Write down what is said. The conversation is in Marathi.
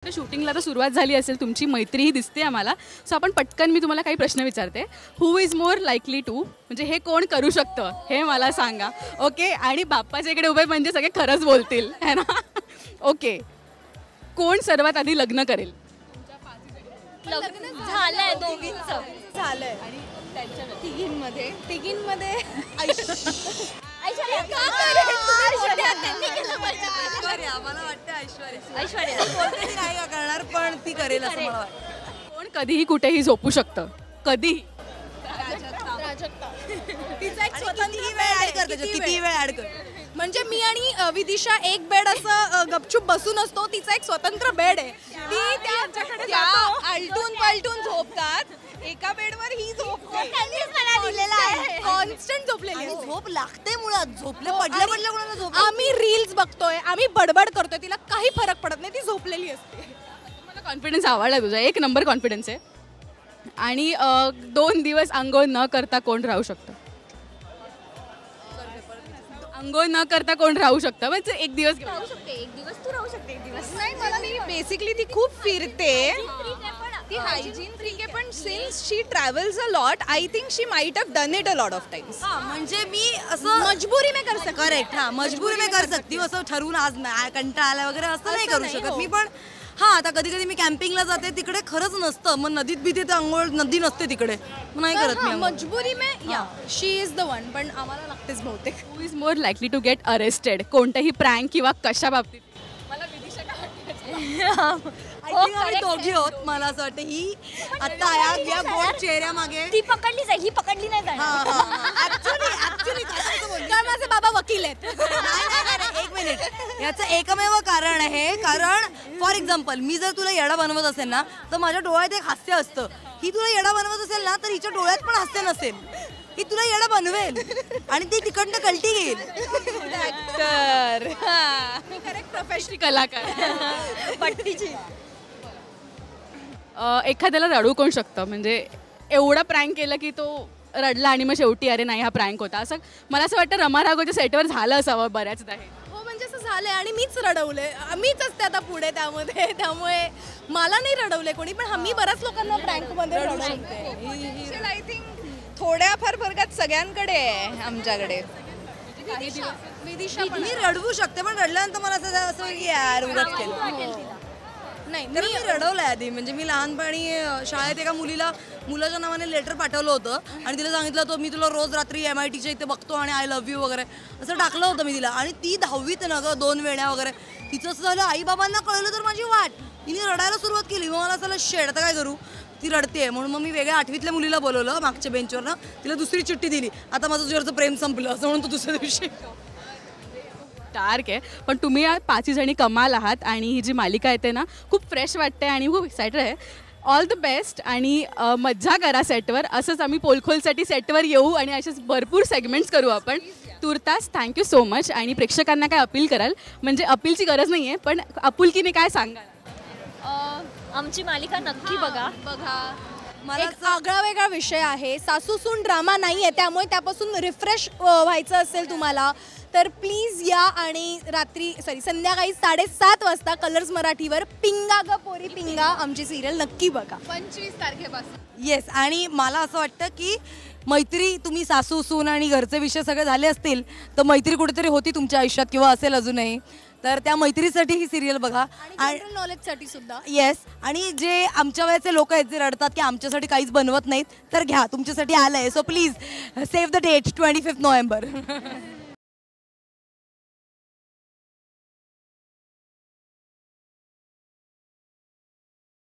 तर शूटिंगला तर सुरुवात झाली असेल, तुमची मैत्रीही दिसते आम्हाला. सो आपण पटकन मी तुम्हाला काही प्रश्न विचारते. Who is more likely to, म्हणजे हे कोण करू शकतं हे मला सांगा. ओके, आणि बाप्पाच्या इकडे उभे म्हणजे सगळे खरंच बोलतील है ना. ओके, कोण सर्वात आधी लग्न करेल? लग्न झालंय दोघींचं. झालंय आणि त्यांच्या तिघींमध्ये मला वाटतं ऐश्वर्या बोलते नाही का करणार, पण ती करेल असं मला वाटतं. कोण कधीही कुठेही झोपू शकतं, कधीही? तिचा एक स्वतंत्र वेळ ऍड कर, किती वेळ ऍड कर. म्हणजे मी आणि विदिशा एक बेड असं गपचूप बसून असतो, तिचा एक स्वतंत्र बेड आहे. ती त्या आलटून पलटून झोपतात, एका बेडवर ही झोपते. मला दिलेला आहे. कॉन्स्टंट झोपलेली असते. झोप लागते मुळात. झोपले पडलं कोणाला झोप. आम्ही रील्स बघतोय, आम्ही बडबड करतोय, तिला काही फरक पडत नाही, ती झोपलेली असते. मला कॉन्फिडन्स आवडला तुझा, एक नंबर कॉन्फिडन्स आहे. आणि 2 दिवस अंघोळ न करता कोण राहू शकतं? अंघोळ न करता कोण राहू शकतं? म्हणजे एक दिवस राहू शकते, एक दिवस तू राहू शकते, एक दिवस नाही. मला मी बेसिकली ती खूप फिरते, ती हायजीन फ्रीक आहे, पण since she travels a lot, I think she might have done it a lot of times. म्हणजे मी असं मजबुरी में कर सकते. करेक्ट. हा, मजबूरी में कर सकती हूँ. असं ठरवून आज कंटाळा आला वगैरे असं नाही करू शकत हो. मी. पण हा, आता कधी कधी मी कॅम्पिंगला जाते, तिकडे खरंच नसतं, मग नदीत बिथे तर अंघोळ, नदी नसते तिकडे, मग नाही करत मी. मजबुरी में या शी इज द वन, पण आम्हाला लागतेच बहुतेक. Who is more likely to get arrested, कोणत्याही प्रँक किंवा कशा बाबतीत? मला विदिशा काय वाटतं? आम्ही दोघी होत. मला असं वाटतं ही आता या गोड चेहऱ्या मागे ती पकडली जाईल, ही पकडली नाही जाणार. ऍक्च्युली कारण माझे बाबा वकील आहेत. एक मिनिट, याचं एकमेव कारण आहे. कारण फॉर एक्झाम्पल, मी जर तुला येडा बनवत असेल ना, तर माझ्या डोळ्यात एक हास्य असतं. ही तुला येडा बनवत असेल ना, तर हिच्या डोळ्यात पण हास्य नसेल. ही तुला येडा बनवेल आणि ती तिकडनं कल्टी घेईल. तर करेक्ट, प्रोफेशनल कलाकार. पट्टीची. एखाद्याला रडू कोण शकतं? म्हणजे एवढा प्रँक केलं की तो रडला आणि मग शेवटी अरे नाही हा प्रँक होता, असं मला असं वाटतं रमा राघवच्या सेटवर झालं असावं बऱ्याचदा हे. हो, म्हणजे असं झालंय आणि मीच रडवलंय, मीच असते आता पुढे त्यामध्ये, त्यामुळे मला नाही रडवलंय कोणी, पण मी बऱ्याच लोकांना प्रँक मध्ये रडवते. आय थिंक थोड्या फार फरकात सगळ्यांकडे आहे आमच्याकडे. विदिशा मी रडवू शकते, पण रडल्यानंतर मला असं की यार उगाच केलं. नाही, तर मी रडवलंय आधी. म्हणजे मी लहानपणी शाळेत एका मुलाच्या नावाने लेटर पाठवलं होतं आणि तिला सांगितलं होतं मी तुला रोज रात्री MITच्या इथे बघतो आणि आय लव्ह यू वगैरे असं टाकलं होतं मी तिला. आणि ती 10वीत ना गं, 2 वेण्या वगैरे. तिचं असं झालं, आई बाबांना कळलं तर माझी वाट. तिने रडायला सुरुवात केली. मग मला असं शेड, आता काय करू, ती रडते म्हणून मग मी वेगळ्या 8वीतल्या मुलीला बोलवलं मागच्या बेंचवरनं, तिला दुसरी चिठ्ठी दिली, आता माझं तुझ्यावरचं प्रेम संपलं असं म्हणून. तो दुसऱ्या दिवशी डार्क आहे, पण तुम्ही या 5 जणी कमाल आहात आणि ही जी मालिका येते ना खूप फ्रेश वाटते आणि खूप एक्सायटेड आहे. ऑल द बेस्ट आणि मज्जा करा सेटवर. असंच आम्ही पोलखोलसाठी सेटवर येऊ आणि असेच भरपूर सेगमेंट्स करू आपण. तुर्तास थँक्यू सो मच. आणि प्रेक्षकांना काय अपील कराल? म्हणजे अपीलची गरज नाही आहे, पण आपुलकीने काय सांगाल? आमची मालिका नक्की बघा. मला एक आगळा वेगळा विषय आहे, सासू सून ड्रामा नाही आहे, त्यामुळे त्यापासून रिफ्रेश व्हायचं असेल तुम्हाला तर प्लीज या आणि संध्याकाळी 7:30 वाजता कलर्स मराठीवर पिंगा ग पोरी पिंगा आमची सिरियल नक्की बघा 25 तारखेपासून. येस, आणि मला असं वाटतं की मैत्री, तुम्ही सासू सून आणि घरचे विषय सगळे झाले असतील तर मैत्री कुठेतरी होती तुमच्या आयुष्यात किंवा असेल अजूनही, तर त्या मैत्रीसाठी ही सिरियल बघा. आणि नॉलेजसाठी सुद्धा. येस, आणि जे आमच्या वयाचे लोक आहेत जे रडतात की आमच्यासाठी काहीच बनवत नाहीत, तर घ्या, तुमच्यासाठी आलंय. So please save the date 25 November.